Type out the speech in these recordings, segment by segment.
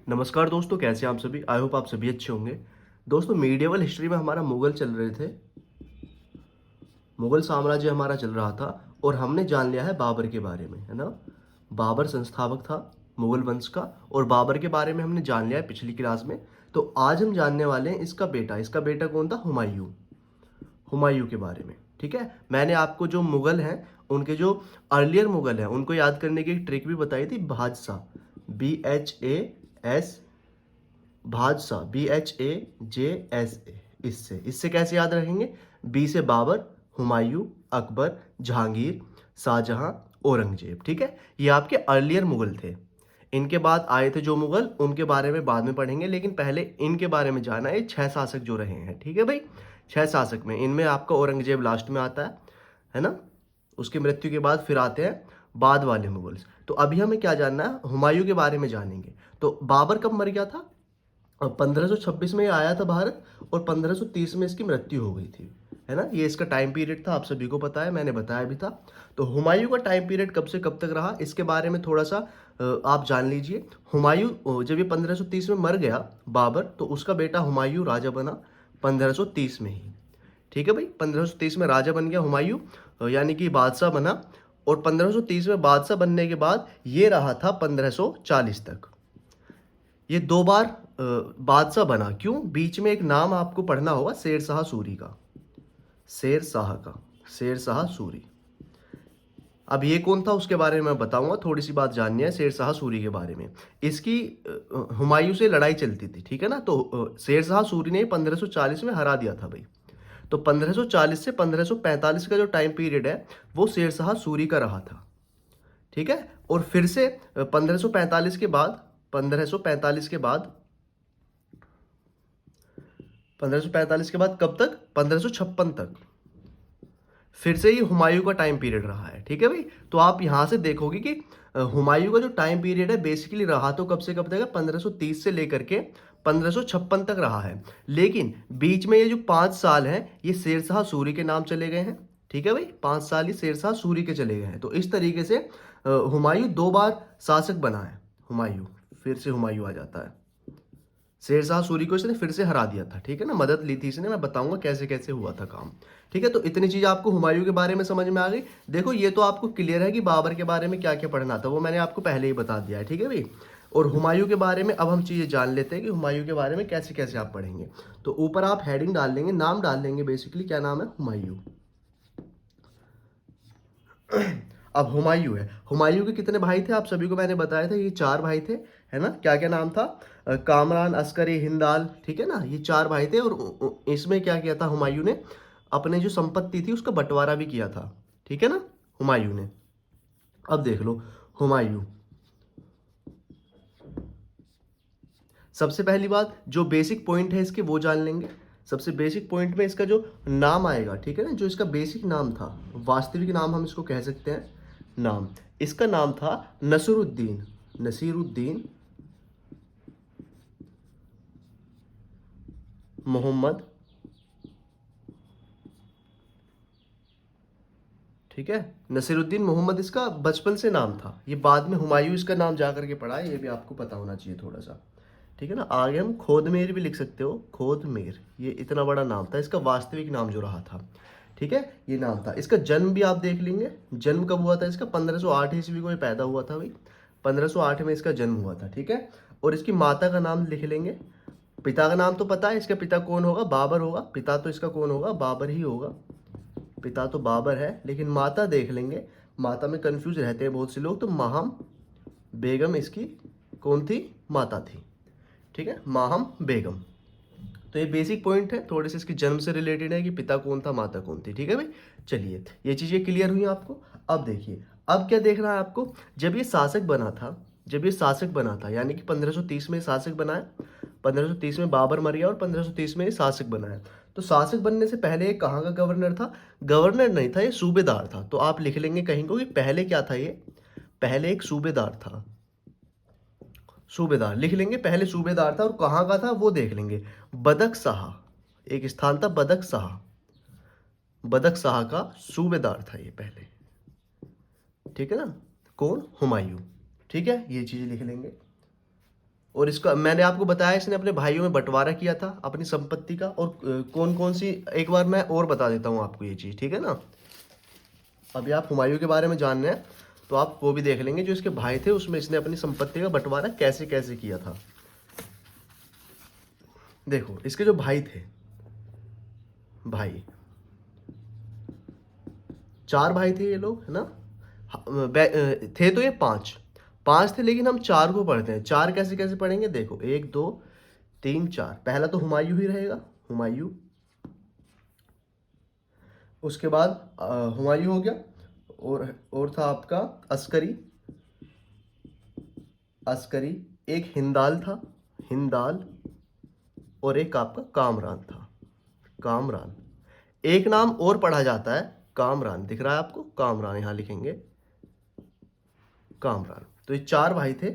नमस्कार दोस्तों, कैसे हैं आप सभी। आई होप आप सभी अच्छे होंगे। दोस्तों, मीडिएवल हिस्ट्री में हमारा मुगल चल रहे थे। मुगल साम्राज्य हमारा चल रहा था और हमने जान लिया है बाबर के बारे में, है ना। बाबर संस्थापक था मुगल वंश का और बाबर के बारे में हमने जान लिया है पिछली क्लास में। तो आज हम जानने वाले हैं इसका बेटा कौन था? हुमायूं। हुमायूं के बारे में, ठीक है। मैंने आपको जो मुगल हैं उनके जो अर्लियर मुगल हैं उनको याद करने की एक ट्रिक भी बताई थी, भादशाह। BHAS, भादशाह, BHAJSA। इससे कैसे याद रखेंगे? बी से बाबर, हुमायूं, अकबर, जहांगीर, शाहजहां, औरंगजेब, ठीक है। ये आपके अर्लियर मुगल थे। इनके बाद आए थे जो मुगल, उनके बारे में बाद में पढ़ेंगे, लेकिन पहले इनके बारे में जाना है। 6 शासक जो रहे हैं, ठीक है भाई। 6 शासक में इनमें आपका औरंगजेब लास्ट में आता है ना। उसकी मृत्यु के बाद फिर आते हैं बाद वाले मुगल्स। तो अभी हमें क्या जानना है? हुमायूं के बारे में जानेंगे। तो बाबर कब मर गया था? और 1526 में ये आया था भारत और 1530 में इसकी मृत्यु हो गई थी, है ना। ये इसका टाइम पीरियड था, आप सभी को पता है, मैंने बताया भी था। तो हुमायूं का टाइम पीरियड कब से कब तक रहा, इसके बारे में थोड़ा सा आप जान लीजिए। हुमायूं जब ये 1530 में मर गया बाबर, तो उसका बेटा हुमायूं राजा बना 1530 में ही, ठीक है भाई। 1530 में राजा बन गया हुमायूं, यानी कि बादशाह बना। और 1530 में बादशाह बनने के बाद ये रहा था 1540 तक। ये 2 बार बादशाह बना। क्यों? बीच में एक नाम आपको पढ़ना होगा, शेर शाह सूरी का। शेर शाह सूरी। अब ये कौन था उसके बारे में मैं बताऊंगा। थोड़ी सी बात जाननी है शेर शाह सूरी के बारे में। इसकी हुमायूं से लड़ाई चलती थी, ठीक है ना। तो शेर शाह सूरी ने 1540 में हरा दिया था भाई। तो 1540 से 1545 का जो टाइम पीरियड है वो शेर शाह सूरी का रहा था, ठीक है। और फिर से 1545 के बाद 1545 के बाद 1545 के बाद कब तक? 1556 तक फिर से ये हुमायूं का टाइम पीरियड रहा है, ठीक है भाई। तो आप यहां से देखोगे कि हुमायूं का जो टाइम पीरियड है बेसिकली रहा तो कब से कब तक है? 1530 से लेकर के 1556 तक रहा है। लेकिन बीच में ये जो 5 साल हैं ये शेरशाह सूरी के नाम चले गए हैं, ठीक है भाई। 5 साल ये शेरशाह सूरी के चले गए हैं। तो इस तरीके से हुमायूं 2 बार शासक बना है। हुमायूं, फिर से हुमायूं आ जाता है। शेरशाह सूरी को इसने फिर से हरा दिया था, ठीक है ना। मदद ली थी इसने, मैं बताऊंगा कैसे कैसे हुआ था काम, ठीक है। तो इतनी चीज आपको हुमायूं के बारे में समझ में आ गई। देखो, ये तो आपको क्लियर है कि बाबर के बारे में क्या क्या पढ़ना था, वो मैंने आपको पहले ही बता दिया है, ठीक है भाई। और हुमायूं के बारे में अब हम चीजें जान लेते हैं कि हुमायूं के बारे में कैसे कैसे आप पढ़ेंगे। तो ऊपर आप हेडिंग डाल लेंगे, नाम डाल लेंगे, बेसिकली क्या नाम है? हुमायूं। अब हुमायूं है। हुमायूं के कितने भाई थे आप सभी को मैंने बताया था, ये 4 भाई थे, है ना। क्या क्या नाम था? कामरान, अस्करी, हिंदाल, ठीक है ना। ये 4 भाई थे। और इसमें क्या किया था हुमायूं ने? अपने जो संपत्ति थी उसका बंटवारा भी किया था, ठीक है ना, हुमायूं ने। अब देख लो हुमायूं। सबसे पहली बात, जो बेसिक पॉइंट है इसके वो जान लेंगे। सबसे बेसिक पॉइंट में इसका जो नाम आएगा, ठीक है ना, जो इसका बेसिक नाम था, वास्तविक नाम हम इसको कह सकते हैं। नाम, इसका नाम था नसरुद्दीन, नसीरुद्दीन मोहम्मद, ठीक है। नसीरुद्दीन मोहम्मद इसका बचपन से नाम था। ये बाद में हुमायूं इसका नाम जा करके पढ़ा है, ये भी आपको पता होना चाहिए थोड़ा सा, ठीक है ना। आगे हम खोदमेर भी लिख सकते हो, खोदमेर। ये इतना बड़ा नाम था, इसका वास्तविक नाम जो रहा था, ठीक है, ये नाम था। इसका जन्म भी आप देख लेंगे। जन्म कब हुआ था इसका? 1508 ईस्वी को ये पैदा हुआ था भाई। 1508 में इसका जन्म हुआ था, ठीक है। और इसकी माता का नाम लिख लेंगे। पिता का नाम तो पता है, इसका पिता कौन होगा? बाबर होगा। पिता तो इसका कौन होगा? बाबर ही होगा। पिता तो बाबर है, लेकिन माता देख लेंगे। माता में कंफ्यूज रहते हैं बहुत से लोग। तो माहम बेगम इसकी कौन थी? माता थी, ठीक है, माहम बेगम। तो ये बेसिक पॉइंट है, थोड़े से इसके जन्म से रिलेटेड है कि पिता कौन था, माता कौन थी, ठीक है भाई। चलिए, ये चीजें क्लियर हुई आपको। अब देखिए, अब क्या देखना है आपको? जब ये शासक बना था, जब ये शासक बना था, यानी कि 1530 में शासक बनाया। 1530 में बाबर मर गया और 1530 में ये शासक बनाया। तो शासक बनने से पहले ये कहाँ का गवर्नर था? गवर्नर नहीं था, ये सूबेदार था। तो आप लिख लेंगे कहीं को कि पहले क्या था ये? पहले एक सूबेदार था। सूबेदार लिख लेंगे, पहले सूबेदार था। और कहाँ का था वो देख लेंगे। बदक शाह, एक स्थान था बदक शाह। बदक शाह का सूबेदार था ये पहले, ठीक है ना। कौन? हुमायूं, ठीक है। ये चीज लिख लेंगे। और इसका मैंने आपको बताया इसने अपने भाइयों में बंटवारा किया था अपनी संपत्ति का। और कौन कौन सी, एक बार मैं और बता देता हूँ आपको ये चीज़, ठीक है ना। अभी आप हुमायूं के बारे में जान रहे हैं तो आप वो भी देख लेंगे, जो इसके भाई थे उसमें इसने अपनी संपत्ति का बंटवारा कैसे कैसे किया था। देखो इसके जो भाई थे, भाई 4 भाई थे ये लोग, है ना। थे तो ये 5 थे, लेकिन हम 4 को पढ़ते हैं। 4 कैसे कैसे पढ़ेंगे, देखो 1 2 3 4। पहला तो हुमायूं ही रहेगा, हुमायूं। उसके बाद हुमायूं हो गया, और था आपका अस्करी, अस्करी। एक हिंदाल था, हिंदाल। और एक आपका कामरान था, कामरान। एक नाम और पढ़ा जाता है कामरान, दिख रहा है आपको, कामरान यहां लिखेंगे, कामरान। तो ये 4 भाई थे,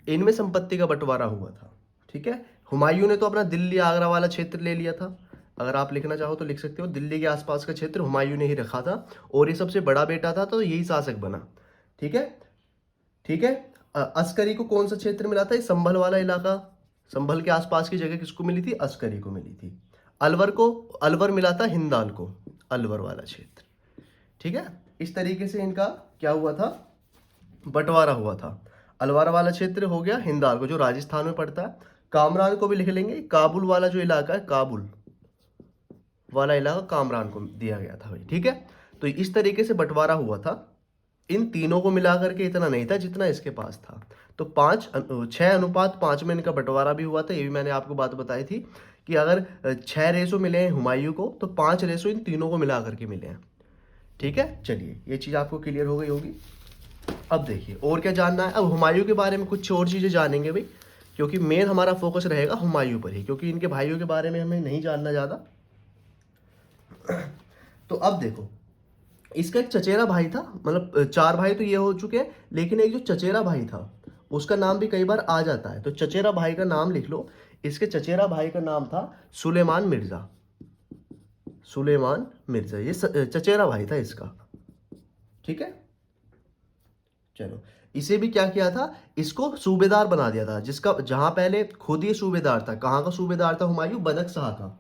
इनमें संपत्ति का बंटवारा हुआ था, ठीक है। हुमायूं ने तो अपना दिल्ली आगरा वाला क्षेत्र ले लिया था। अगर आप लिखना चाहो तो लिख सकते हो, दिल्ली के आसपास का क्षेत्र हुमायूं ने ही रखा था, और ये सबसे बड़ा बेटा था तो यही शासक बना, ठीक है, ठीक है। अस्करी को कौन सा क्षेत्र मिला था, ये संभल वाला इलाका, संभल के आसपास की जगह किसको मिली थी, अस्करी को मिली थी। अलवर को, अलवर मिला था हिंदाल को, अलवर वाला क्षेत्र, ठीक है। इस तरीके से इनका क्या हुआ था, बंटवारा हुआ था। अलवर वाला क्षेत्र हो गया हिंदाल को, जो राजस्थान में पड़ता है। कामरान को भी लिख लेंगे, काबुल वाला जो इलाका है, काबुल वाला इलाका कामरान को दिया गया था भाई, ठीक है। तो इस तरीके से बंटवारा हुआ था। इन तीनों को मिला करके इतना नहीं था जितना इसके पास था। तो 6:5 में इनका बंटवारा भी हुआ था। ये भी मैंने आपको बात बताई थी कि अगर 6 रेशो मिले हैं हुमायूं को, तो 5 रेशो इन तीनों को मिला करके मिले हैं, ठीक है। चलिए ये चीज़ आपको क्लियर हो गई होगी। अब देखिए और क्या जानना है। अब हुमायूं के बारे में कुछ और चीज़ें जानेंगे भाई, क्योंकि मेन हमारा फोकस रहेगा हुमायूं पर ही, क्योंकि इनके भाइयों के बारे में हमें नहीं जानना ज़्यादा। तो अब देखो, इसका एक चचेरा भाई था, मतलब 4 भाई तो ये हो चुके हैं, लेकिन एक जो चचेरा भाई था उसका नाम भी कई बार आ जाता है। तो चचेरा भाई का नाम लिख लो। इसके चचेरा भाई का नाम था सुलेमान मिर्जा, सुलेमान मिर्जा। ये चचेरा भाई था इसका, ठीक है। चलो, इसे भी क्या किया था, इसको सूबेदार बना दिया था, जिसका, जहां पहले खुद ही सूबेदार था। कहाँ का सूबेदार था हुमायूं, बदक शाह का,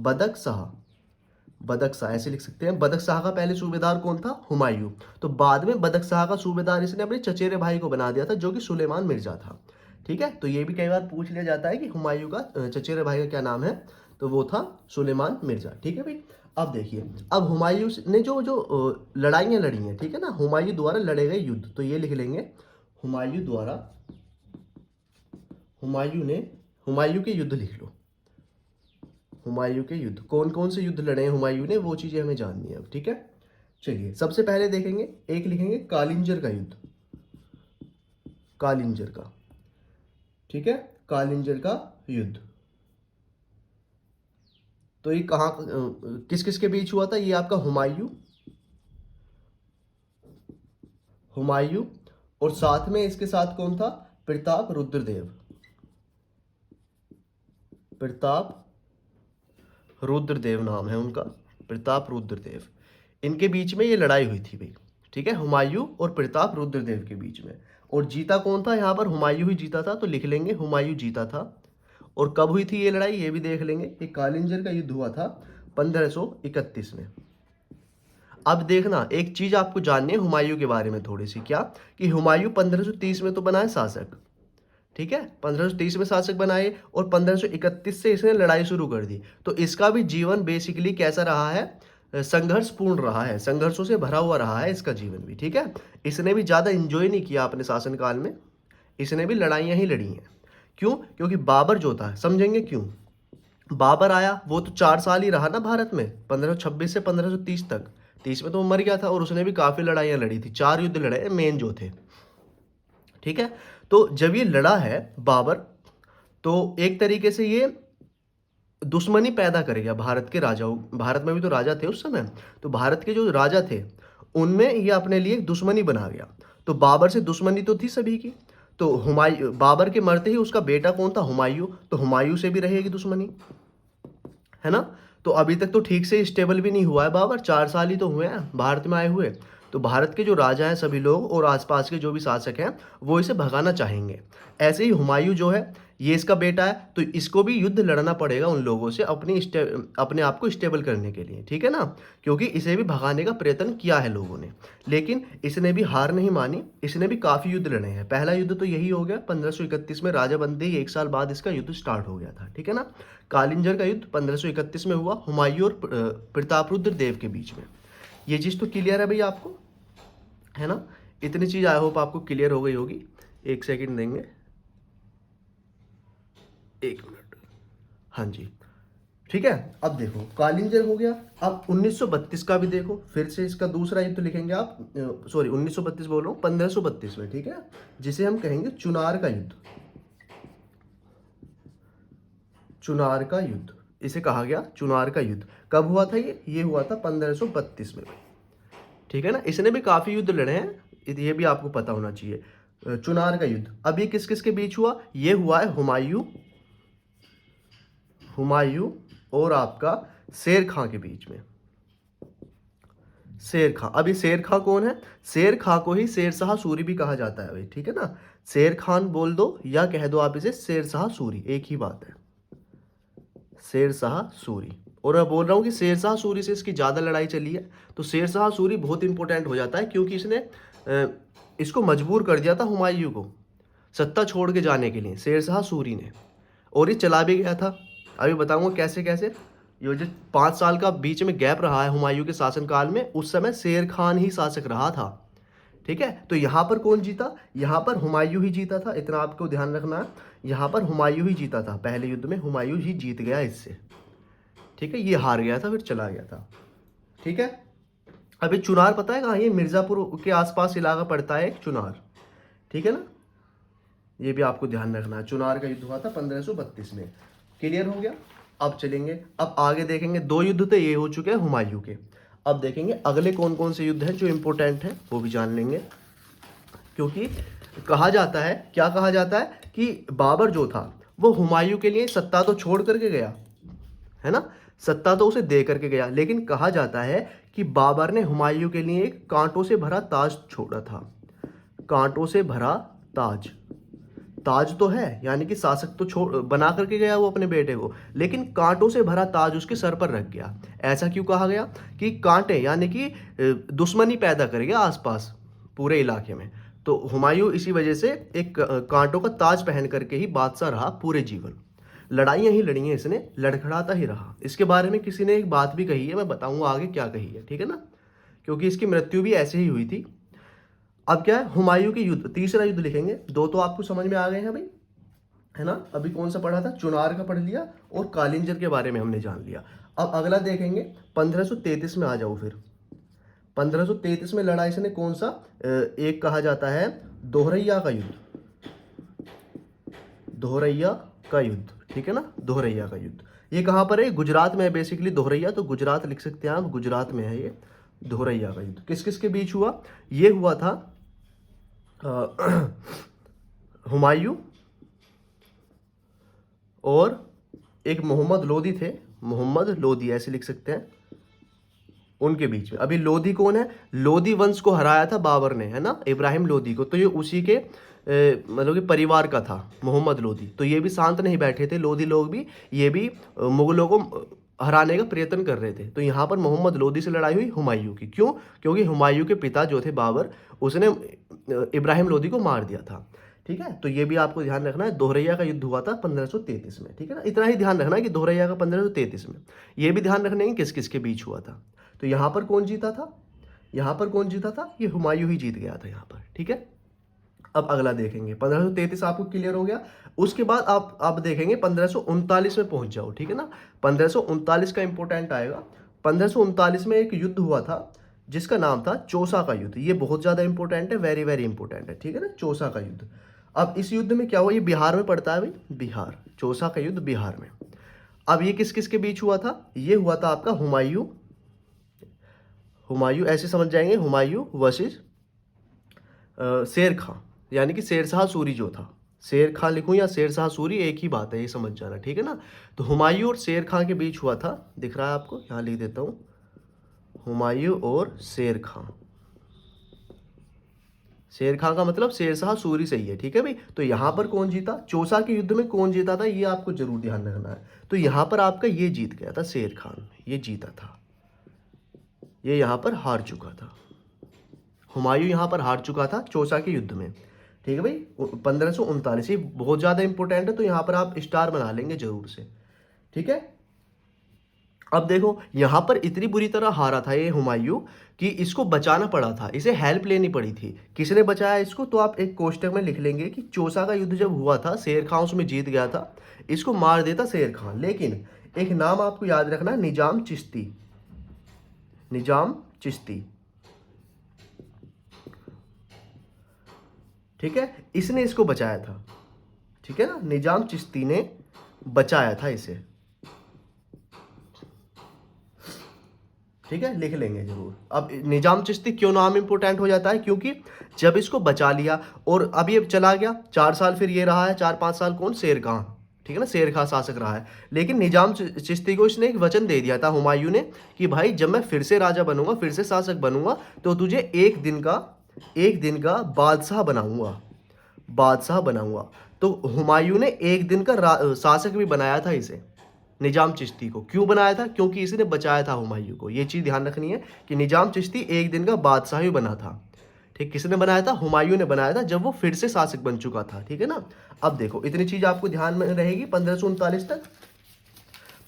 बदक शाह, बदक शाह ऐसे लिख सकते हैं। बदक शाह का पहले सूबेदार कौन था, हुमायूं। तो बाद में बदक शाह का सूबेदार इसने अपने चचेरे भाई को बना दिया था, जो कि सुलेमान मिर्जा था, ठीक है। तो ये भी कई बार पूछ लिया जाता है कि हुमायूं का चचेरे भाई का क्या नाम है, तो वो था सुलेमान मिर्जा, ठीक है भाई। अब देखिए, अब हुमायूं ने जो जो लड़ाइयाँ लड़ी हैं, ठीक है ना, हुमायूं द्वारा लड़े गए युद्ध, तो ये लिख लेंगे, हुमायूं द्वारा, हुमायूं ने, हुमायूं के युद्ध लिख लो। हुमायूं के युद्ध, कौन कौन से युद्ध लड़े हैं हुमायूं ने, वो चीजें हमें जाननी है अब, ठीक है। चलिए सबसे पहले देखेंगे, एक लिखेंगे कालिंजर का युद्ध, कालिंजर का, ठीक है, कालिंजर का युद्ध। तो ये कहाँ, किस किस के बीच हुआ था, ये आपका हुमायूं, हुमायूं, और साथ में इसके साथ कौन था, प्रताप रुद्रदेव, प्रताप रुद्रदेव नाम है उनका, प्रताप रुद्रदेव। इनके बीच में ये लड़ाई हुई थी भाई, ठीक है, हुमायूं और प्रताप रुद्रदेव के बीच में। और जीता कौन था, यहाँ पर हुमायूं ही जीता था, तो लिख लेंगे हुमायूं जीता था। और कब हुई थी ये लड़ाई, ये भी देख लेंगे। ये कालिंजर का युद्ध हुआ था 1531 में। अब देखना, एक चीज आपको जाननी है हुमायूं के बारे में थोड़ी सी, क्या कि हुमायूं 1530 में तो बना है शासक, ठीक है, 1530 में शासक बनाए, और 1531 से इसने लड़ाई शुरू कर दी। तो इसका भी जीवन बेसिकली कैसा रहा है, संघर्षपूर्ण रहा है, संघर्षों से भरा हुआ रहा है इसका जीवन भी, ठीक है। इसने भी ज़्यादा इंजॉय नहीं किया अपने शासनकाल में, इसने भी लड़ाइयाँ ही लड़ी हैं। क्यों, क्योंकि बाबर जो था, समझेंगे क्यों। बाबर आया, वो तो 4 साल ही रहा ना भारत में, 1526 से 1530 तक। 30 में तो वो मर गया था, और उसने भी काफ़ी लड़ाइयाँ लड़ी थी, 4 युद्ध लड़े मेन जो थे, ठीक है। तो जब ये लड़ा है बाबर, तो एक तरीके से ये दुश्मनी पैदा कर गया भारत के राजाओं, भारत में भी तो राजा थे उस समय, तो भारत के जो राजा थे उनमें ये अपने लिए एक दुश्मनी बना गया। तो बाबर से दुश्मनी तो थी सभी की, तो हुमायूं, बाबर के मरते ही उसका बेटा कौन था, हुमायूं, तो हुमायूं से भी रहेगी दुश्मनी, है ना। तो अभी तक तो ठीक से स्टेबल भी नहीं हुआ है बाबर, 4 साल ही तो हुए हैं भारत में आए हुए। तो तो भारत के जो राजा हैं सभी लोग और आसपास के जो भी शासक हैं वो इसे भगाना चाहेंगे। ऐसे ही हुमायूं जो है ये इसका बेटा है, तो इसको भी युद्ध लड़ना पड़ेगा उन लोगों से अपने आप को स्टेबल करने के लिए, ठीक है ना, क्योंकि इसे भी भगाने का प्रयत्न किया है लोगों ने। लेकिन इसने भी हार नहीं मानी, इसने भी काफ़ी युद्ध लड़े हैं। पहला युद्ध तो यही हो गया 1531 में, राजा बनते ही 1 साल बाद इसका युद्ध स्टार्ट हो गया था, ठीक है ना। कालिंजर का युद्ध 1531 में हुआ हुमायूं और प्रतापरुद्र देव के बीच में। ये चीज़ तो क्लियर है भाई आपको, है ना। इतनी चीज़ आई होप आपको क्लियर हो गई होगी। 1 सेकंड देंगे, 1 मिनट, हाँ जी, ठीक है। अब देखो कालिंजर हो गया। अब 1932 का भी देखो, फिर से इसका दूसरा युद्ध लिखेंगे आप, सॉरी 1932 बोल रहा हूँ, 1532 में, ठीक है, जिसे हम कहेंगे चुनार का युद्ध। चुनार का युद्ध इसे कहा गया, चुनार का युद्ध कब हुआ था? ये हुआ था 1532 में, ठीक है ना। इसने भी काफी युद्ध लड़े हैं, ये भी आपको पता होना चाहिए। चुनार का युद्ध अब ये किस किस के बीच हुआ? ये हुआ है हुमायूं और आपका शेर खां के बीच में। शेर खां, अब ये शेर खां कौन है? शेर खां को ही शेरशाह सूरी भी कहा जाता है भाई, ठीक है ना। शेर खान बोल दो या कह दो आप इसे शेरशाह सूरी, एक ही बात है, शेरशाह सूरी। और मैं बोल रहा हूँ कि शेरशाह सूरी से इसकी ज़्यादा लड़ाई चली है, तो शेरशाह सूरी बहुत इंपॉर्टेंट हो जाता है, क्योंकि इसने इसको मजबूर कर दिया था हुमायूं को सत्ता छोड़ के जाने के लिए, शेरशाह सूरी ने, और ये चला भी गया था। अभी बताऊंगा कैसे कैसे। ये जो 5 साल का बीच में गैप रहा है हुमायूं के शासनकाल में, उस समय शेर खान ही शासक रहा था, ठीक है। तो यहाँ पर कौन जीता? यहाँ पर हुमायूं ही जीता था, इतना आपको ध्यान रखना है। यहाँ पर हुमायूं ही जीता था, पहले युद्ध में हुमायूं ही जीत गया इससे, ठीक है। ये हार गया था, फिर चला गया था, ठीक है। अभी चुनार पता है कहाँ? ये मिर्जापुर के आसपास इलाका पड़ता है एक चुनार, ठीक है ना। ये भी आपको ध्यान रखना है। चुनार का युद्ध हुआ था 1532 में, क्लियर हो गया। अब चलेंगे, अब आगे देखेंगे। 2 युद्ध तो ये हो चुके हैं हुमायूं के। अब देखेंगे अगले कौन कौन से युद्ध हैं जो इंपॉर्टेंट हैं, वो भी जान लेंगे। क्योंकि कहा जाता है, क्या कहा जाता है कि बाबर जो था वो हुमायूं के लिए सत्ता तो छोड़ करके गया, है ना, सत्ता तो उसे दे करके गया, लेकिन कहा जाता है कि बाबर ने हुमायूं के लिए एक कांटों से भरा ताज छोड़ा था। कांटों से भरा ताज, ताज तो है, यानी कि शासक तो छोड़ बना करके गया वो अपने बेटे को, लेकिन कांटों से भरा ताज उसके सर पर रख गया। ऐसा क्यों कहा गया? कि कांटे यानी कि दुश्मनी पैदा करेगा आसपास पूरे इलाके में। तो हुमायूं इसी वजह से एक कांटों का ताज पहन करके ही बादशाह रहा पूरे जीवन। लड़ाइयाँ ही लड़ी हैं इसने, लड़खड़ाता ही रहा। इसके बारे में किसी ने एक बात भी कही है, मैं बताऊंगा आगे क्या कही है, ठीक है ना, क्योंकि इसकी मृत्यु भी ऐसे ही हुई थी। अब क्या है? हुमायूं के युद्ध, तीसरा युद्ध लिखेंगे। 2 तो आपको समझ में आ गए हैं भाई, है ना। अभी कौन सा पढ़ा था? चुनार का पढ़ लिया और कालिंजर के बारे में हमने जान लिया। अब अगला देखेंगे 1533 में आ जाओ फिर। 1533 में लड़ा इसने कौन सा? एक कहा जाता है दोहरैया का युद्ध, दोहरैया का युद्ध, ठीक है ना, दोहरैया का युद्ध। ये कहाँ पर है? गुजरात में है बेसिकली दोहरैया, तो गुजरात लिख सकते हैं आप, गुजरात में है ये दोहरैया का युद्ध। किस किस के बीच हुआ? ये हुआ था हुमायूं और एक मोहम्मद लोदी थे, मोहम्मद लोदी ऐसे लिख सकते हैं, उनके बीच में। अभी लोदी कौन है? लोदी वंश को हराया था बाबर ने, है ना, इब्राहिम लोदी को, तो ये उसी के मतलब कि परिवार का था मोहम्मद लोदी। तो ये भी शांत नहीं बैठे थे लोदी लोग भी, ये भी मुगलों को हराने का प्रयत्न कर रहे थे। तो यहाँ पर मोहम्मद लोदी से लड़ाई हुई हुमायूं की। क्यों? क्योंकि हुमायूं के पिता जो थे बाबर, उसने इब्राहिम लोदी को मार दिया था, ठीक है। तो ये भी आपको ध्यान रखना है। दोहरैया का युद्ध हुआ था 1533 में, ठीक है ना। इतना ही ध्यान रखना है कि दोहरैया का 1533 में। ये भी ध्यान रखना है कि किस किस के बीच हुआ था। तो यहाँ पर कौन जीता था? यहाँ पर कौन जीता था? ये हुमायूं ही जीत गया था यहाँ पर, ठीक है। अब अगला देखेंगे 1533 आपको क्लियर हो गया। उसके बाद आप देखेंगे 1539 में पहुंच जाओ, ठीक है ना। 1539 का इंपॉर्टेंट आएगा। 1539 में एक युद्ध हुआ था जिसका नाम था चौसा का युद्ध। ये बहुत ज्यादा इंपॉर्टेंट है, वेरी वेरी इंपॉर्टेंट है, ठीक है ना, चौसा का युद्ध। अब इस युद्ध में क्या हुआ? ये बिहार में पड़ता है भाई, बिहार, चौसा का युद्ध बिहार में। अब ये किस किस के बीच हुआ था? ये हुआ था आपका हुमायूं, हुमायूं ऐसे समझ जाएंगे, हुमायूं वर्सेस शेर खां, यानी कि शेरशाह सूरी जो था। शेर खां लिखूं या शेरशाह सूरी, एक ही बात है, ये समझ जाना, ठीक है ना। तो हुमायूं और शेर खां के बीच हुआ था, दिख रहा है आपको, यहाँ लिख देता हूँ, हुमायूं और शेर खां, शेर खां का मतलब शेरशाह सूरी से ही है, ठीक है भाई। तो यहाँ पर कौन जीता, चौसा के युद्ध में कौन जीता था, ये आपको जरूर ध्यान रखना है। तो यहाँ पर आपका ये जीत गया था, शेर खान ये जीता था, ये यहाँ पर हार चुका था। हुमायूं यहाँ पर हार चुका था चौसा के युद्ध में, ठीक है भाई। 1539, ये बहुत ज़्यादा इंपॉर्टेंट है, तो यहाँ पर आप स्टार बना लेंगे जरूर से, ठीक है। अब देखो यहाँ पर इतनी बुरी तरह हारा था ये हुमायूं कि इसको बचाना पड़ा था, इसे हेल्प लेनी पड़ी थी। किसने बचाया इसको, तो आप एक कोष्टक में लिख लेंगे कि चौसा का युद्ध जब हुआ था, शेर खां उसमें जीत गया था, इसको मार देता शेर खां। लेकिन एक नाम आपको याद रखना, निजाम चिश्ती, निजाम चिश्ती, ठीक है, इसने इसको बचाया था, ठीक है ना, निजाम चिश्ती ने बचाया था इसे, ठीक है, लिख लेंगे जरूर। अब निजाम चिश्ती क्यों नाम इंपोर्टेंट हो जाता है, क्योंकि जब इसको बचा लिया और अब ये चला गया 4 साल, फिर ये रहा है 4-5 साल कौन, शेर खां, ठीक है ना, शेर खां शासक रहा है। लेकिन निजाम चिश्ती को इसने एक वचन दे दिया था हुमायूं ने कि भाई जब मैं फिर से राजा बनूंगा, फिर से शासक बनूंगा, तो तुझे एक दिन का बादशाह बनाऊंगा, बादशाह बनाऊंगा। तो हुमायूं ने एक दिन का शासक भी बनाया था इसे, निजाम चिश्ती को। क्यों बनाया था, क्योंकि इसने बचाया था हुमायूं को। ये चीज़ ध्यान रखनी है कि निजाम चिश्ती एक दिन का बादशाह ही बना था, ठीक। किसने बनाया था, हुमायूं ने बनाया था, जब वो फिर से शासक बन चुका था, ठीक है ना। अब देखो इतनी चीज आपको ध्यान में रहेगी 1539 तक,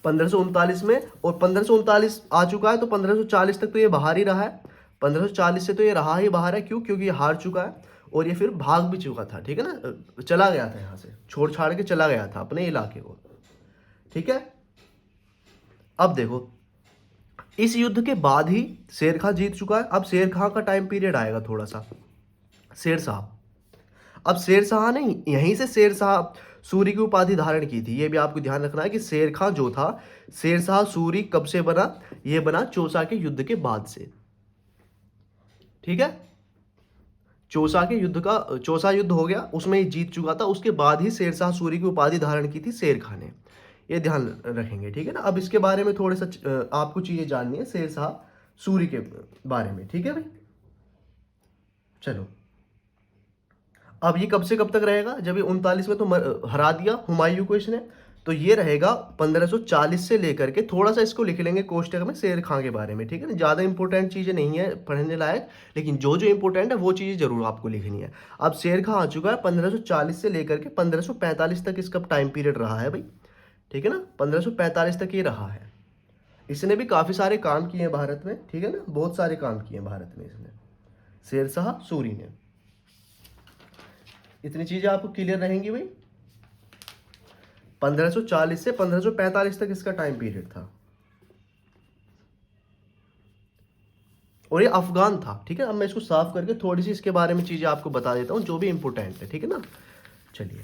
1539 में, और 1539 आ चुका है तो 1540 तक तो ये बाहर ही रहा है। 1540 से तो ये रहा ही बाहर है, क्यों, क्योंकि ये हार चुका है और ये फिर भाग भी चुका था, ठीक है ना, चला गया था यहाँ से, छोड़ छाड़ के चला गया था अपने इलाके को, ठीक है। अब देखो इस युद्ध के बाद ही शेर खां जीत चुका है। अब शेर खां का टाइम पीरियड आएगा थोड़ा सा, शेर शाह। अब शेर शाह ने यहीं से शेर शाह सूरी की उपाधि धारण की थी। ये भी आपको ध्यान रखना है कि शेर खां जो था, शेर शाह सूरी कब से बना, ये बना चौसा के युद्ध के बाद से, ठीक है। चौसा युद्ध हो गया, उसमें ये जीत चुका था, उसके बाद ही शेर शाह सूरी की उपाधि धारण की थी शेर खां ने। ये ध्यान रखेंगे, ठीक है ना। अब इसके बारे में थोड़े सा आपको चीजें जाननी है शेर शाह सूरी के बारे में, ठीक है भाई। चलो अब ये कब से कब तक रहेगा, जब ये 39 में तो हरा दिया हुमायूं को इसने, तो ये रहेगा 1540 से लेकर के, थोड़ा सा इसको लिख लेंगे कोष्टक में शेर खां के बारे में, ठीक है ना। ज़्यादा इंपॉर्टेंट चीज़ें नहीं है पढ़ने लायक, लेकिन जो जो इंपॉर्टेंट है वो चीज़ें जरूर आपको लिखनी है। अब शेर खां आ चुका है, 1540 से लेकर के 1545 तक इसका टाइम पीरियड रहा है भाई, ठीक है ना। 1545 तक ये रहा है। इसने भी काफ़ी सारे काम किए हैं भारत में, ठीक है ना, बहुत सारे काम किए हैं भारत में इसने, शेर शाह सूरी ने। इतनी चीजें आपको क्लियर रहेंगी भाई। 1540 से 1545 तक इसका टाइम पीरियड था, और ये अफगान था, ठीक है। अब मैं इसको साफ करके थोड़ी सी इसके बारे में चीजें आपको बता देता हूँ जो भी इंपॉर्टेंट है, ठीक है ना। चलिए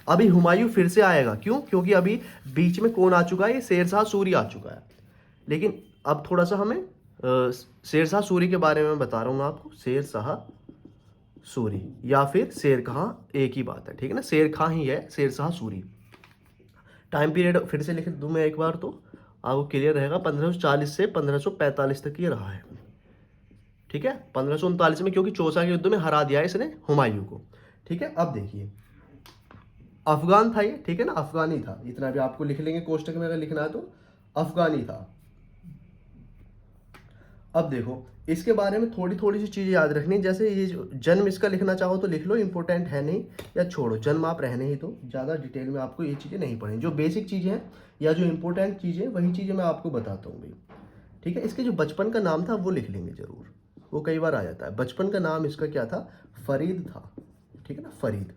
अभी हुमायूं फिर से आएगा, क्यों, क्योंकि अभी बीच में कौन आ चुका है, ये शेर शाह सूरी आ चुका है। लेकिन अब थोड़ा सा हमें शेर शाह सूरी के बारे में बता रहा हूँ मैं आपको। शेर शाह सूरी या फिर शेर खां एक ही बात है, ठीक है ना, शेर खां ही है, शेर शाह सूरी। टाइम पीरियड फिर से लिख दूं मैं एक बार तो आपको क्लियर रहेगा। 1540 से 1545 तक ये रहा है, ठीक है। 1539 में क्योंकि चौसा के युद्ध में हरा दिया है इसने हुमायूं को, ठीक है। अब देखिए अफगान था ये, ठीक है ना, अफगानी था, इतना भी आपको लिख लेंगे कोष्टक में अगर लिखना है तो, अफगानी था। अब देखो इसके बारे में थोड़ी थोड़ी सी चीज़ें याद रखनी, जैसे ये जो जन्म इसका लिखना चाहो तो लिख लो, इंपॉर्टेंट है नहीं, या छोड़ो, जन्म आप रहने ही तो, ज़्यादा डिटेल में आपको ये चीज़ें नहीं पढ़नी। जो बेसिक चीज़ें हैं या जो इंपॉर्टेंट चीज़ें वही चीज़ें मैं आपको बताता हूँ भाई, ठीक है। इसके जो बचपन का नाम था वो लिख लेंगे जरूर, वो कई बार आ जाता है। बचपन का नाम इसका क्या था, फरीद था, ठीक है ना, फरीद,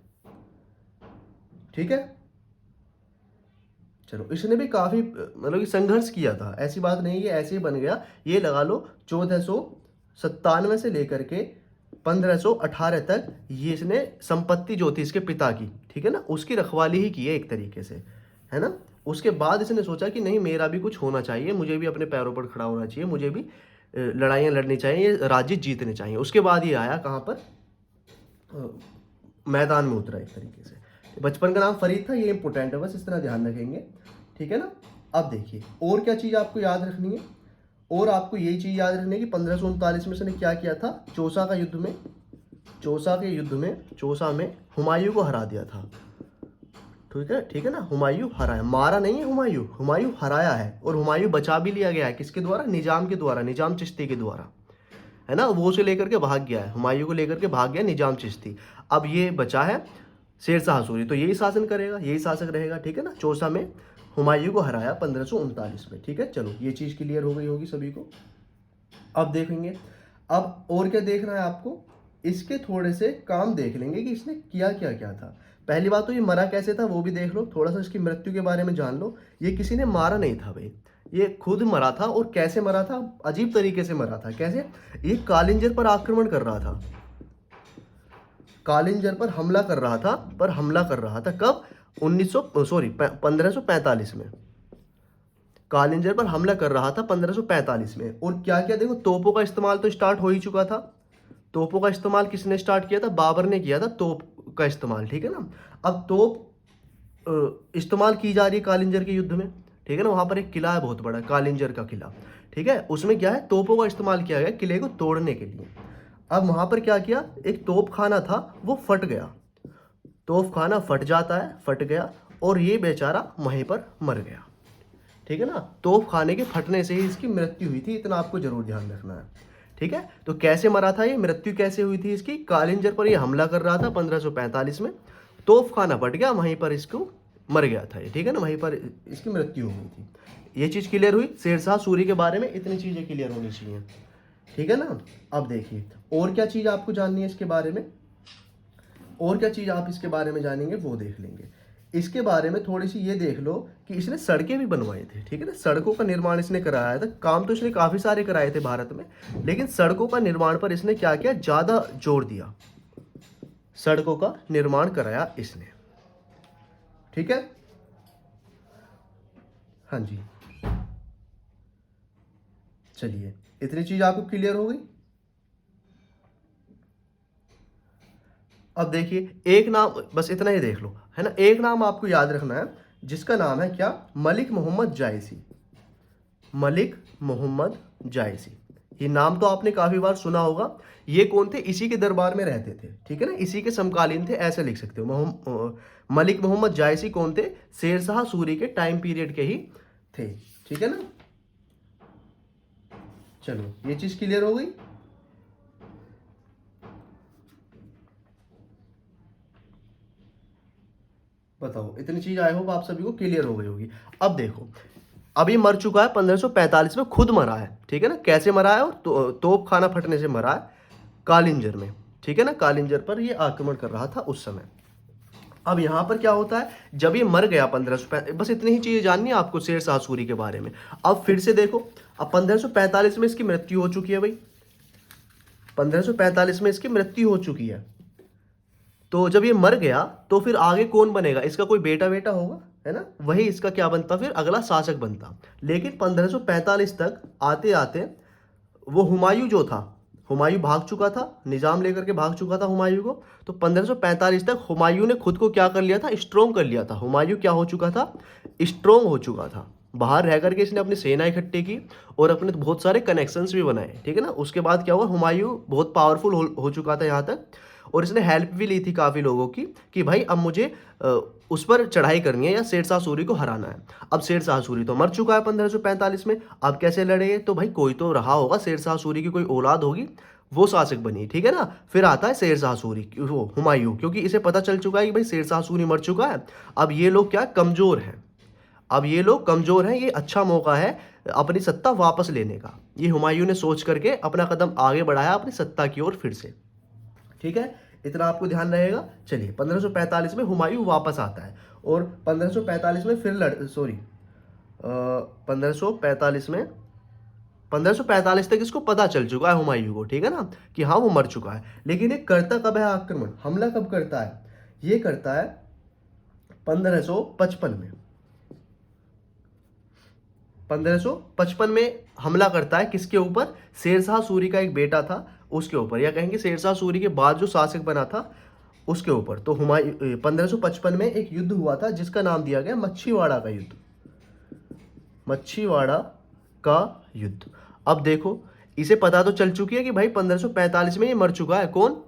ठीक है। चलो इसने भी काफ़ी मतलब कि संघर्ष किया था, ऐसी बात नहीं है ऐसे ही बन गया। ये लगा लो 1497 से लेकर के 1518 तक ये इसने संपत्ति जो थी इसके पिता की, ठीक है ना, उसकी रखवाली ही की है एक तरीके से, है ना। उसके बाद इसने सोचा कि नहीं मेरा भी कुछ होना चाहिए, मुझे भी अपने पैरों पर खड़ा होना चाहिए, मुझे भी लड़ाइयाँ लड़नी चाहिए, राज्य जीतने चाहिए। उसके बाद ये आया कहाँ पर, मैदान में उतरा एक तरीके से। बचपन का नाम फरीद था, ये इंपॉर्टेंट है, बस इस तरह ध्यान रखेंगे, ठीक है ना। अब देखिए और क्या चीज़ आपको याद रखनी है, और आपको यही चीज़ याद रखनी है कि 1539 में इसने क्या किया था, चौसा का युद्ध में चौसा के युद्ध में, चौसा में हुमायूं को हरा दिया था। ठीक है ना, हुमायूं हराया, मारा नहीं है हुमायूं, हुमायूं हराया है। और हुमायूं बचा भी लिया गया है, किसके द्वारा? निजाम के द्वारा, निजाम चिश्ती के द्वारा, है ना। वो उसे लेकर के भाग गया है, हुमायूं को लेकर के भाग गया निजाम चिश्ती। अब ये बचा है शेर शाह सूरी, तो यही शासन करेगा, यही शासक रहेगा, ठीक है ना। चौसा में हुमायूं को हराया 1539 में, ठीक है। चलो ये चीज़ क्लियर हो गई होगी सभी को। अब देखेंगे, अब और क्या देखना है आपको, इसके थोड़े से काम देख लेंगे कि इसने किया क्या क्या था। पहली बात तो ये मरा कैसे था वो भी देख लो, थोड़ा सा इसकी मृत्यु के बारे में जान लो। ये किसी ने मारा नहीं था भाई, ये खुद मरा था। और कैसे मरा था? अजीब तरीके से मरा था। कैसे? ये कालिंजर पर आक्रमण कर रहा था, कालिंजर पर हमला कर रहा था। पर हमला कर रहा था कब? 1545 में। कालिंजर पर हमला कर रहा था 1545 में। और क्या क्या देखो, तोपों का इस्तेमाल तो स्टार्ट हो ही चुका था। तोपों का इस्तेमाल किसने स्टार्ट किया था? बाबर ने किया था तोप का इस्तेमाल, ठीक है ना। अब तोप इस्तेमाल की जा रही है कालिंजर के युद्ध में, ठीक है ना। वहां पर एक किला है बहुत बड़ा, कालिंजर का किला, ठीक है। उसमें क्या है? तोपों का इस्तेमाल किया गया किले को तोड़ने के लिए। अब वहां पर क्या किया, एक तोप खाना था वो फट गया, तोप खाना फट जाता है, फट गया, और ये बेचारा वहीं पर मर गया, ठीक है ना। तोप खाने के फटने से ही इसकी मृत्यु हुई थी, इतना आपको जरूर ध्यान रखना है, ठीक है। तो कैसे मरा था ये, मृत्यु कैसे हुई थी इसकी? कालिंजर पर ये हमला कर रहा था 1545 में, तोप खाना फट गया, वहीं पर इसको मर गया था ये, ठीक है ना। वहीं पर इसकी मृत्यु हो गई थी। ये चीज क्लियर हुई। शेरशाह सूरी के बारे में इतनी चीजें क्लियर होनी चाहिए, ठीक है ना। अब देखिए और क्या चीज आपको जाननी है इसके बारे में, और क्या चीज आप इसके बारे में जानेंगे वो देख लेंगे। इसके बारे में थोड़ी सी ये देख लो कि इसने सड़कें भी बनवाई थी, ठीक है ना। सड़कों का निर्माण इसने कराया था। काम तो इसने काफी सारे कराए थे भारत में, लेकिन सड़कों का निर्माण पर इसने क्या किया, ज्यादा जोर दिया। सड़कों का निर्माण कराया इसने, ठीक है। हाँ जी, चलिए इतनी चीज आपको क्लियर हो गई। अब देखिए एक नाम, बस इतना ही देख लो, है ना। एक नाम आपको याद रखना है जिसका नाम है क्या? मलिक मोहम्मद जायसी। मलिक मोहम्मद जायसी, ये नाम तो आपने काफी बार सुना होगा। ये कौन थे? इसी के दरबार में रहते थे, ठीक है ना, इसी के समकालीन थे, ऐसे लिख सकते हो। मलिक मोहम्मद जायसी कौन थे? शेरशाह सूरी के टाइम पीरियड के ही थे, ठीक है ना। चलो ये चीज क्लियर हो गई। बताओ, इतनी चीज आई होप आप सभी को क्लियर हो गई होगी। अब देखो, अभी मर चुका है 1545 में, खुद मरा है, ठीक है ना। कैसे मरा है? और तोप खाना फटने से मरा है कालिंजर में, ठीक है ना। कालिंजर पर ये आक्रमण कर रहा था उस समय। अब यहां पर क्या होता है, जब ये मर गया 1545, बस इतनी ही चीजें जाननी है आपको शेरशाह सूरी के बारे में। अब फिर से देखो, अब 1545 में इसकी मृत्यु हो चुकी है भाई, 1545 में इसकी मृत्यु हो चुकी है। तो जब ये मर गया तो फिर आगे कौन बनेगा? इसका कोई बेटा बेटा होगा, है ना। वही इसका क्या बनता, फिर अगला शासक बनता। लेकिन 1545 तक आते आते वो हुमायूं जो था, हुमायूं भाग चुका था, निजाम लेकर के भाग चुका था हुमायूं को। तो 1545 तक हुमायूं ने खुद को क्या कर लिया था? स्ट्रोंग कर लिया था। हुमायूं क्या हो चुका था? स्ट्रोंग हो चुका था। बाहर रह करके इसने अपनी सेना इकट्ठी की और अपने बहुत सारे कनेक्शंस भी बनाए, ठीक है ना। उसके बाद क्या हुआ, हुमायूं बहुत पावरफुल हो चुका था यहाँ तक, और इसने हेल्प भी ली थी काफ़ी लोगों की कि भाई अब मुझे उस पर चढ़ाई करनी है या शेरशाह सूरी को हराना है। अब शेरशाह सूरी तो मर चुका है 1545 में, अब कैसे लड़े? तो भाई कोई तो रहा होगा, शेरशाह सूरी की कोई औलाद होगी, वो शासक बनी, ठीक है ना। फिर आता है शेरशाह सूरी, वो हुमायूं, क्योंकि इसे पता चल चुका है कि भाई शेरशाह सूरी मर चुका है। अब ये लोग क्या, कमज़ोर हैं, अब ये लोग कमज़ोर हैं, ये अच्छा मौका है अपनी सत्ता वापस लेने का। ये हुमायूं ने सोच करके अपना कदम आगे बढ़ाया अपनी सत्ता की ओर फिर से, ठीक है। इतना आपको ध्यान रहेगा। चलिए 1545 में हुमायूं वापस आता है, और 1545 में फिर 1545 में 1545 तक इसको पता चल चुका है हुमायूं को, ठीक है ना, कि हाँ वो मर चुका है। लेकिन ये करता कब है आक्रमण, हमला कब करता है? ये करता है 1555 में। 1555 में हमला करता है किसके ऊपर? शेरशाह सूरी का एक बेटा था उसके ऊपर, या कहेंगे शेरशाह सूरी के बाद जो शासक बना था उसके ऊपर। तो हुमायूं 1555 में एक युद्ध हुआ था जिसका नाम दिया गया मच्छीवाड़ा का युद्ध, मच्छीवाड़ा का युद्ध। अब देखो, इसे पता तो चल चुकी है कि भाई 1545 में ये मर चुका है, कौन?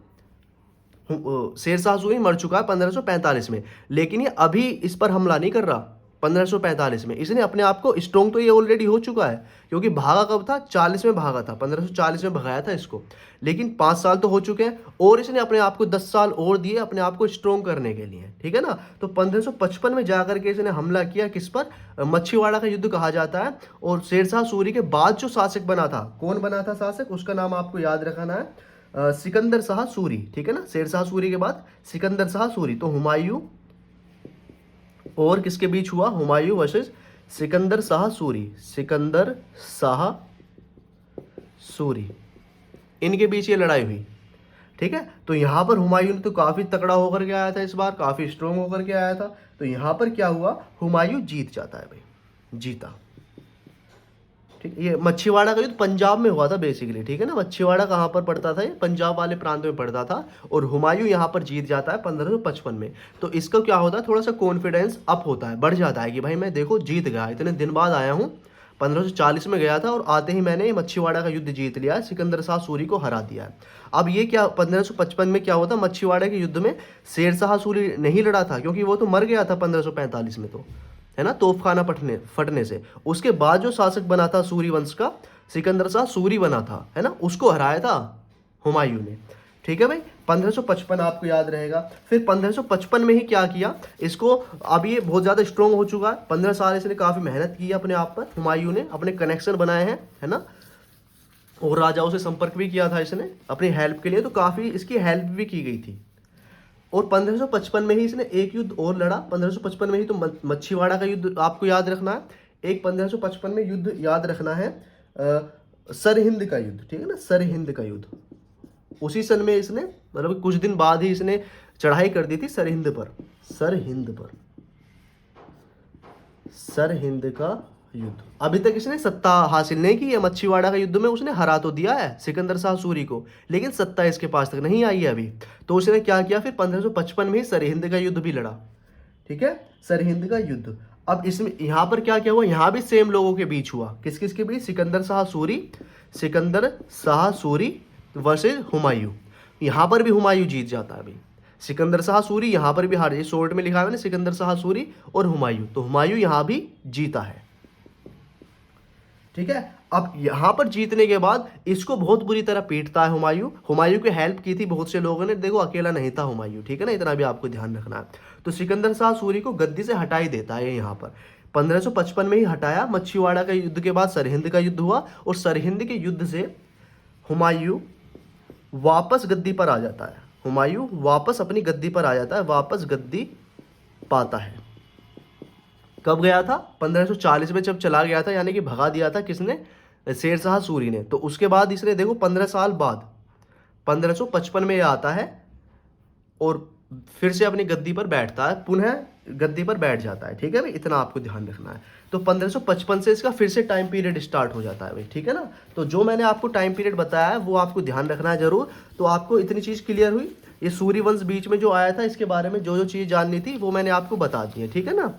शेरशाह सूरी मर चुका है 1545 में, लेकिन ये अभी इस पर हमला नहीं कर रहा 1545 में। इसने अपने आप को स्ट्रोंग तो ये ऑलरेडी हो चुका है, क्योंकि भागा कब था, 40 में भागा था, 1540 में भगाया था इसको, लेकिन 5 साल तो हो चुके हैं और इसने अपने आप को 10 साल और दिए अपने आप को स्ट्रोंग करने के लिए, ठीक है ना। तो 1555 में जाकर के इसने हमला किया, किस पर, मच्छीवाड़ा का युद्ध कहा जाता है। और शेरशाह सूरी के बाद जो शासक बना था, कौन बना था शासक, उसका नाम आपको याद रखना है, सिकंदर शाह सूरी, ठीक है ना। शेरशाह सूरी के बाद सिकंदर शाह सूरी, तो हुमायूं और किसके बीच हुआ, हुमायूं वर्सेस सिकंदर शाह सूरी, सिकंदर शाह सूरी, इनके बीच ये लड़ाई हुई, ठीक है। तो यहाँ पर हुमायूं तो काफी तगड़ा होकर के आया था, इस बार काफी स्ट्रोंग होकर के आया था। तो यहाँ पर क्या हुआ, हुमायूं जीत जाता है भाई, जीता, ठीक। ये मच्छीवाड़ा का युद्ध पंजाब में हुआ था बेसिकली, ठीक है ना। मच्छीवाड़ा कहाँ पर पड़ता था, ये पंजाब वाले प्रांत में पड़ता था, और हुमायूं यहाँ पर जीत जाता है 1555 में। तो इसका क्या होता है, थोड़ा सा कॉन्फिडेंस अप होता है, बढ़ जाता है कि भाई मैं देखो जीत गया, इतने दिन बाद आया हूँ, 1540 में गया था और आते ही मैंने मच्छीवाड़ा का युद्ध जीत लिया, सिकंदर शाह सूरी को हरा दिया है। अब ये क्या 1555 में क्या होता, मच्छीवाड़ा के युद्ध में शेरशाह सूरी नहीं लड़ा था, क्योंकि वो तो मर गया था 1545 में, तो है ना, तोपखाना फटने से। उसके बाद जो शासक बना था सूरी वंश का, सिकंदर शाह सूरी बना था, है ना, उसको हराया था हुमायूं ने, ठीक है भाई। 1555 आपको याद रहेगा। फिर 1555 में ही क्या किया इसको, अब ये बहुत ज़्यादा स्ट्रोंग हो चुका है, 15 साल इसने काफ़ी मेहनत की है अपने आप पर, हुमायूं ने अपने कनेक्शन बनाए हैं, है ना, और राजाओं से संपर्क भी किया था इसने अपनी हेल्प के लिए, तो काफ़ी इसकी हेल्प भी की गई थी। और 1555 में ही इसने एक युद्ध और लड़ा, 1555 में ही तो मच्छीवाड़ा का युद्ध आपको याद रखना है। एक 1555 में युद्ध याद रखना है, सरहिंद का युद्ध, ठीक है ना, सरहिंद का युद्ध। उसी सन में इसने, मतलब कुछ दिन बाद ही इसने चढ़ाई कर दी थी सरहिंद पर, सरहिंद पर, सरहिंद का युद्ध। अभी तक इसने सत्ता हासिल नहीं की है, मच्छीवाड़ा का युद्ध में उसने हरा तो दिया है सिकंदर शाह सूरी को, लेकिन सत्ता इसके पास तक नहीं आई है अभी। तो उसने क्या किया, फिर 1555 में ही सरहिंद का युद्ध भी लड़ा, ठीक है, सरहिंद का युद्ध। अब इसमें यहाँ पर क्या क्या हुआ, यहाँ भी सेम लोगों के बीच हुआ, किस किस के बीच, सिकंदर शाह सूरी, सिकंदर शाह सूरी वर्सेस हुमायूं। यहाँ पर भी हुमायूं जीत जाता है अभी, सिकंदर शाह सूरी यहाँ पर भी हार, शॉर्ट में लिखा है मैंने, सिकंदर शाह सूरी और हुमायूं, तो हुमायूं यहाँ भी जीता है, ठीक है। अब यहां पर जीतने के बाद इसको बहुत बुरी तरह पीटता है हुमायूं। हुमायूं की हेल्प की थी बहुत से लोगों ने, देखो अकेला नहीं था हुमायूं, ठीक है ना, इतना भी आपको ध्यान रखना है। तो सिकंदर शाह सूरी को गद्दी से हटा ही देता है यहाँ पर, 1555 में ही हटाया। मच्छीवाड़ा का युद्ध के बाद सरहिंद का युद्ध हुआ, और सरहिंद के युद्ध से हुमायूं वापस गद्दी पर आ जाता है, हुमायूं वापस अपनी गद्दी पर आ जाता है, वापस गद्दी पाता है। कब गया था, 1540 में जब चला गया था, यानी कि भगा दिया था किसने, शेरशाह सूरी ने। तो उसके बाद इसने देखो 15 साल बाद 1555 में आता है और फिर से अपनी गद्दी पर बैठता है, पुनः गद्दी पर बैठ जाता है, ठीक है भाई, इतना आपको ध्यान रखना है। तो 1555 से इसका फिर से टाइम पीरियड स्टार्ट हो जाता है भाई, ठीक है ना। तो जो मैंने आपको टाइम पीरियड बताया है वो आपको ध्यान रखना है जरूर। तो आपको इतनी चीज़ क्लियर हुई, ये सूर्यवंश बीच में जो आया था इसके बारे में जो जो चीज़ जाननी थी वो मैंने आपको बता दी है, ठीक है ना।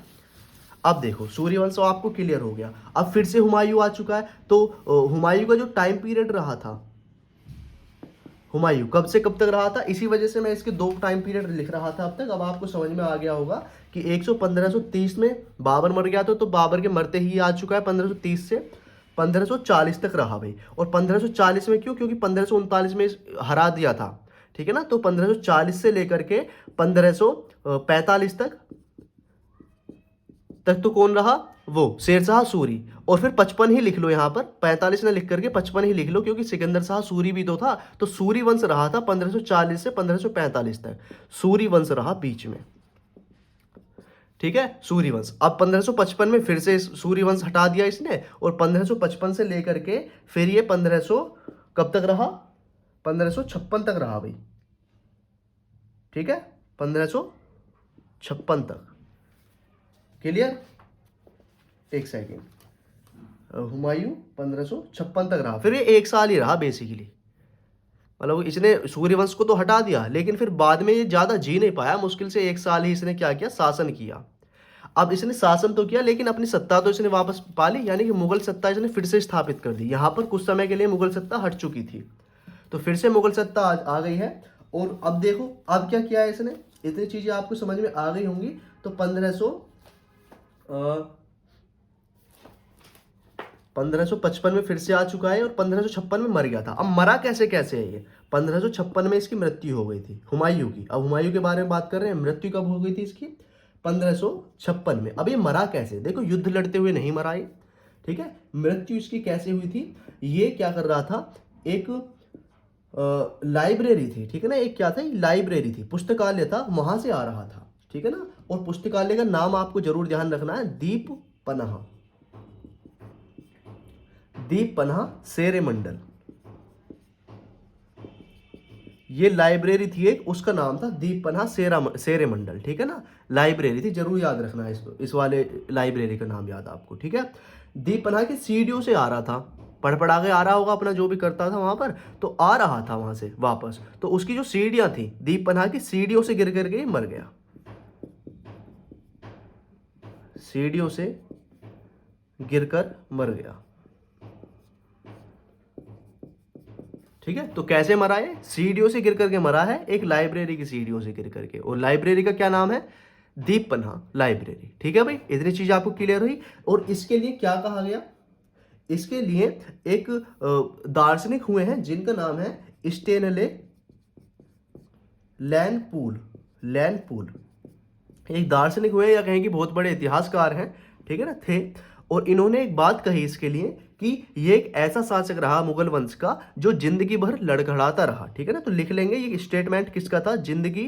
अब देखो सूर्यवंश आपको क्लियर हो गया, अब फिर से हुमायूं आ चुका है। तो हुमायूं का जो टाइम पीरियड रहा था, हुमायूं कब से कब तक रहा था, इसी वजह से मैं इसके 2 टाइम पीरियड लिख रहा था अब तक। अब आपको समझ में आ गया होगा कि 1530 में बाबर मर गया था, तो बाबर के मरते ही आ चुका है 1530 से 1540 तक रहा भाई। और 1540 में क्यों, क्योंकि 1539 में हरा दिया था, ठीक है ना। तो 1540 से लेकर के 1545 तक तो कौन रहा, वो शेरशाह सूरी। और फिर 55 ही लिख लो यहाँ पर, 45 ना लिख करके 55 ही लिख लो, क्योंकि सिकंदर शाह सूरी भी तो था। तो सूरी वंश रहा था 1540 से 1545 तक, सूरी वंश रहा बीच में, ठीक है, सूरी वंश। अब 1555 में फिर से सूरी वंश हटा दिया इसने, और 1555 से लेकर के फिर ये 1500 कब तक रहा, 1556 तक रहा भाई, ठीक है, 1556 तक, क्लियर। एक सेकेंड, हुमायूं 1556 तक रहा, फिर ये 1 साल ही रहा बेसिकली, मतलब इसने सूर्यवंश को तो हटा दिया, लेकिन फिर बाद में ये ज़्यादा जी नहीं पाया, मुश्किल से 1 साल ही इसने क्या किया, शासन किया। अब इसने शासन तो किया, लेकिन अपनी सत्ता तो इसने वापस पा ली, यानी कि मुगल सत्ता इसने फिर से स्थापित कर दी। यहाँ पर कुछ समय के लिए मुगल सत्ता हट चुकी थी, तो फिर से मुगल सत्ता आ गई है। और अब देखो अब क्या किया है इसने, इतनी चीजें आपको समझ में आ गई होंगी। तो 1555 में फिर से आ चुका है और 1556 में मर गया था। अब मरा कैसे कैसे है ये, 1556 में इसकी मृत्यु हो गई थी हुमायूं की। अब हुमायूं के बारे में बात कर रहे हैं, मृत्यु कब हो गई थी इसकी, 1556 में। अब ये मरा कैसे, देखो युद्ध लड़ते हुए नहीं मरा ये, ठीक है। मृत्यु इसकी कैसे हुई थी, ये क्या कर रहा था, एक लाइब्रेरी थी, ठीक है ना, एक क्या था, लाइब्रेरी थी, पुस्तकालय था, वहां से आ रहा था, ठीक है ना। और पुस्तकालय का नाम आपको जरूर ध्यान रखना है, दीप पनाह, दीप पनाह शेरे मंडल, ये लाइब्रेरी थी एक, उसका नाम था दीप पनाह शेरे मंडल, ठीक है ना। लाइब्रेरी थी, जरूर याद रखना है इसको, इस वाले लाइब्रेरी का नाम याद आपको, ठीक है। दीप पनाह की सीढ़ियों से आ रहा था, पढ़ के आ रहा होगा अपना जो भी करता था वहां पर, तो आ रहा था वहां से वापस, तो उसकी जो सीढ़ियां थी दीप पनाह की, सीढ़ियों से गिर करके ही मर गया, सीढ़ियों से गिरकर मर गया, ठीक है। तो कैसे मरा है, सीढ़ियों से गिर करके मरा है, एक लाइब्रेरी की सीढ़ियों से गिर करके, और लाइब्रेरी का क्या नाम है, दीप पन्हा लाइब्रेरी, ठीक है भाई। इतनी चीज आपको क्लियर हुई। और इसके लिए क्या कहा गया, इसके लिए एक दार्शनिक हुए हैं जिनका नाम है स्टेनले लैंडपूल, लैंडपूल एक दार्शनिक हुए या कहें कि बहुत बड़े इतिहासकार हैं, ठीक है ना, थे। और इन्होंने एक बात कही इसके लिए कि ये एक ऐसा शासक रहा मुगल वंश का जो जिंदगी भर लड़खड़ाता रहा, ठीक है ना। तो लिख लेंगे ये स्टेटमेंट किसका था, जिंदगी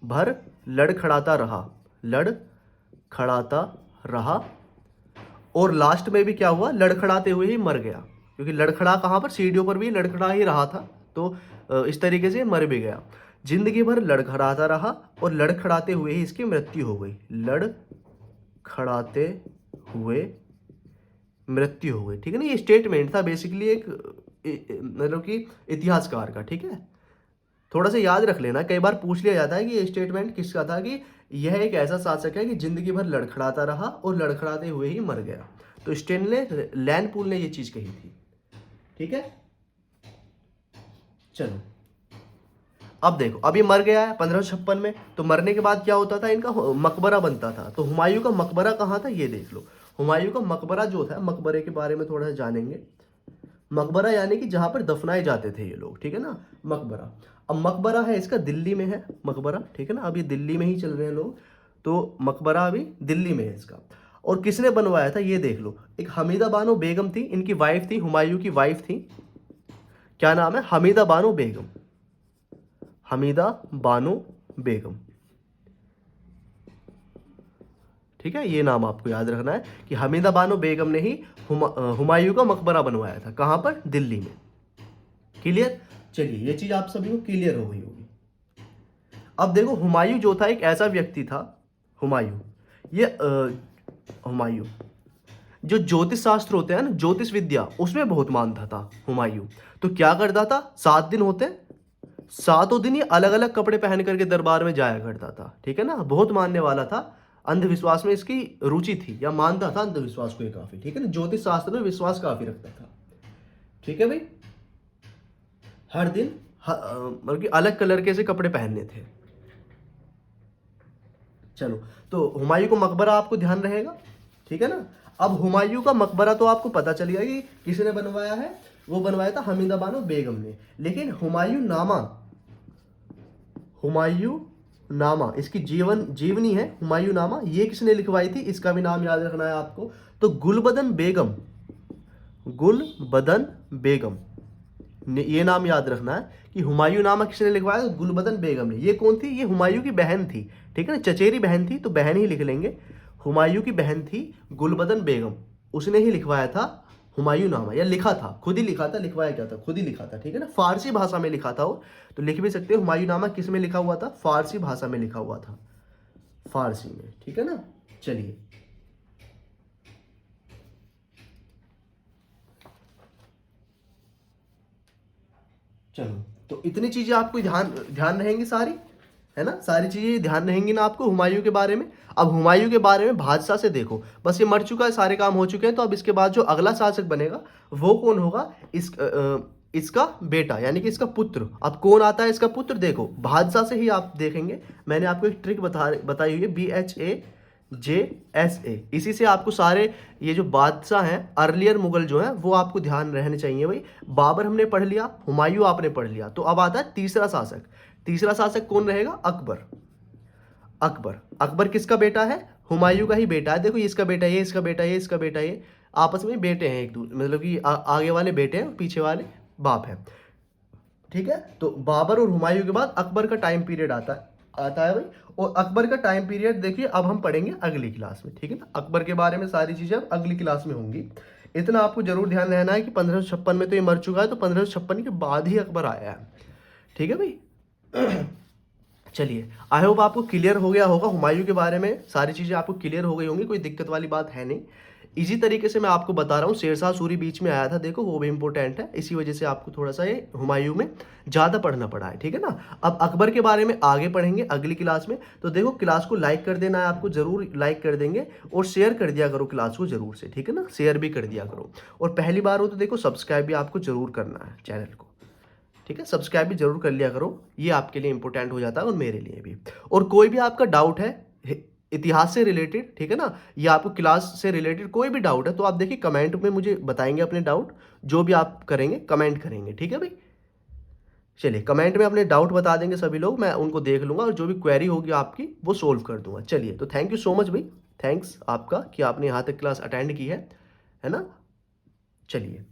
भर लड़खड़ाता रहा, लड़खड़ाता रहा। और लास्ट में भी क्या हुआ, लड़खड़ाते हुए ही मर गया, क्योंकि लड़खड़ा कहाँ पर, सीढ़ियों पर भी लड़खड़ा ही रहा था, तो इस तरीके से मर भी गया। जिंदगी भर लड़खड़ाता रहा और लड़खड़ाते हुए ही इसकी मृत्यु हो गई, लड़खड़ाते हुए मृत्यु हो गई, ठीक है ना। ये स्टेटमेंट था बेसिकली एक मतलब कि इतिहासकार का, ठीक है। थोड़ा सा याद रख लेना, कई बार पूछ लिया जाता है कि ये स्टेटमेंट किसका था, कि यह एक ऐसा शासक है कि जिंदगी भर लड़खड़ाता रहा और लड़खड़ाते हुए ही मर गया। तो स्टेनले लैंडपूल ने ये चीज कही थी, ठीक है। चलो अब देखो, अब ये मर गया है 1556 में, तो मरने के बाद क्या होता था, इनका मकबरा बनता था। तो हुमायूं का मकबरा कहाँ था, ये देख लो। हुमायूं का मकबरा जो था, मकबरे के बारे में थोड़ा सा जानेंगे। मकबरा यानी कि जहां पर दफनाए जाते थे ये लोग, ठीक है ना, मकबरा। अब मकबरा है इसका दिल्ली में है मकबरा, ठीक है ना। अब ये दिल्ली में ही चल रहे हैं लोग, तो मकबरा अभी दिल्ली में है इसका। और किसने बनवाया था ये देख लो, एक हमीदा बानो बेगम थी, इनकी वाइफ थी, हुमायूं की वाइफ थी, क्या नाम है, हमीदा बानो बेगम, हमीदा बानो बेगम, ठीक है। ये नाम आपको याद रखना है कि हमीदा बानो बेगम ने ही हुमायूं का मकबरा बनवाया था, कहां पर, दिल्ली में। क्लियर, चलिए ये चीज आप सभी को क्लियर हो गई होगी। अब देखो हुमायूं जो था एक ऐसा व्यक्ति था, हुमायूं, ये हुमायूं जो ज्योतिष शास्त्र होते हैं ना, ज्योतिष विद्या, उसमें बहुत मानता था हुमायूं। तो क्या करता था, 7 दिन होते, 7 दिन ये अलग अलग कपड़े पहन करके दरबार में जाया करता था, ठीक है ना। बहुत मानने वाला था, अंधविश्वास में इसकी रुचि थी, या मानता था अंधविश्वास को ये काफी, ठीक है ना, ज्योतिष शास्त्र में विश्वास काफी रखता था, ठीक है भाई। हर दिन मतलब कि अलग कलर के से कपड़े पहनने थे। चलो, तो हुमायूं को मकबरा आपको ध्यान रहेगा, ठीक है ना। अब हुमायूं का मकबरा तो आपको पता चल गया कि किसने बनवाया है, वो बनवाया था हमीदा बानो बेगम ने। लेकिन हुमायूं नामा, हुमायूं नामा इसकी जीवनी है, हुमायूं नामा, ये किसने लिखवाई थी, इसका भी नाम याद रखना है आपको। तो गुलबदन बेगम, गुलबदन बेगम ये नाम याद रखना है कि हुमायूं नामा किसने लिखवाया, तो गुलबदन बेगम ने। ये कौन थी, ये हुमायूं की बहन थी, ठीक है ना, चचेरी बहन थी, तो बहन ही लिख लेंगे। हुमायूं की बहन थी गुलबदन बेगम, उसने ही लिखवाया था हुमायूं नामा, या लिखा था, खुद ही लिखा था, लिखवाया क्या था, खुद ही लिखा था, ठीक है ना। फारसी भाषा में लिखा था वो, तो लिख भी सकते हैं हुमायूं नामा किस में लिखा हुआ था, फारसी भाषा में लिखा हुआ था, फारसी में, ठीक है ना। चलिए चलो, तो इतनी चीजें आपको ध्यान रहेंगी सारी, है ना, सारी चीजें ध्यान रहेंगी ना आपको हुमायूं के बारे में। अब हुमायूं के बारे में बादशाह से देखो, बस ये मर चुका है, सारे काम हो चुके हैं। तो अब इसके बाद जो अगला शासक बनेगा वो कौन होगा, इसका बेटा यानी कि इसका पुत्र। अब कौन आता है इसका पुत्र, देखो बादशाह से ही आप देखेंगे, मैंने आपको एक ट्रिक बताई हुई है, BHAJSA, इसी से आपको सारे ये जो बादशाह हैं अर्लियर मुगल जो हैं वो आपको ध्यान रहने चाहिए भाई। बाबर हमने पढ़ लिया, हुमायूं आपने पढ़ लिया, तो अब आता है तीसरा शासक। तीसरा शासक कौन रहेगा, अकबर। अकबर, अकबर किसका बेटा है, हुमायूं का ही बेटा है। देखो ये इसका बेटा, ये इसका बेटा, ये इसका बेटा, ये आपस में बेटे हैं एक दूसरे, मतलब कि आगे वाले बेटे हैं, पीछे वाले बाप हैं, ठीक है। तो बाबर और हुमायूं के बाद अकबर का टाइम पीरियड आता है भाई। और अकबर का टाइम पीरियड देखिए अब हम पढ़ेंगे अगली क्लास में, ठीक है ना। अकबर के बारे में सारी चीजें अब अगली क्लास में होंगी। इतना आपको जरूर ध्यान रहना है कि 1556 में तो ये मर चुका है, तो 1556 के बाद ही अकबर आया है, ठीक है भाई। चलिए, आई होप आपको क्लियर हो गया होगा हुमायूं के बारे में, सारी चीज़ें आपको क्लियर हो गई होंगी, कोई दिक्कत वाली बात है नहीं। इसी तरीके से मैं आपको बता रहा हूँ, शेरशाह सूरी बीच में आया था, देखो वो भी इंपॉर्टेंट है, इसी वजह से आपको थोड़ा सा ये हुमायूं में ज़्यादा पढ़ना पड़ा है, ठीक है ना। अब अकबर के बारे में आगे पढ़ेंगे अगली क्लास में। तो देखो क्लास को लाइक कर देना है आपको, जरूर लाइक कर देंगे, और शेयर कर दिया करो क्लास को जरूर से, ठीक है ना, शेयर भी कर दिया करो। और पहली बार हो तो देखो सब्सक्राइब भी आपको जरूर करना है चैनल को, ठीक है, सब्सक्राइब भी जरूर कर लिया करो, ये आपके लिए इंपॉर्टेंट हो जाता है और मेरे लिए भी। और कोई भी आपका डाउट है इतिहास से रिलेटेड, ठीक है ना, या आपको क्लास से रिलेटेड कोई भी डाउट है, तो आप देखिए कमेंट में मुझे बताएंगे अपने डाउट, जो भी आप करेंगे कमेंट करेंगे, ठीक है भाई। चलिए कमेंट में अपने डाउट बता देंगे सभी लोग, मैं उनको देख लूंगा और जो भी क्वेरी होगी आपकी वो सोल्व कर दूंगा। चलिए, तो थैंक यू सो मच भाई, थैंक्स आपका कि आपने यहाँ तक क्लास अटेंड की है ना। चलिए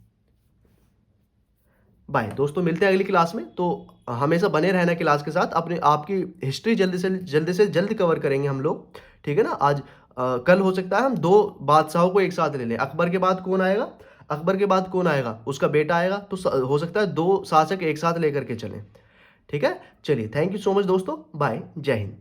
बाय दोस्तों, मिलते हैं अगली क्लास में। तो हमेशा बने रहना क्लास के साथ, अपने आपकी हिस्ट्री जल्दी से जल्द कवर करेंगे हम लोग, ठीक है ना। आज कल हो सकता है हम 2 बादशाहों को एक साथ ले लें। अकबर के बाद कौन आएगा, अकबर के बाद कौन आएगा, उसका बेटा आएगा, तो हो सकता है 2 शासक एक साथ लेकर के चलें, ठीक है। चलिए थैंक यू सो मच दोस्तों, बाय, जय हिंद।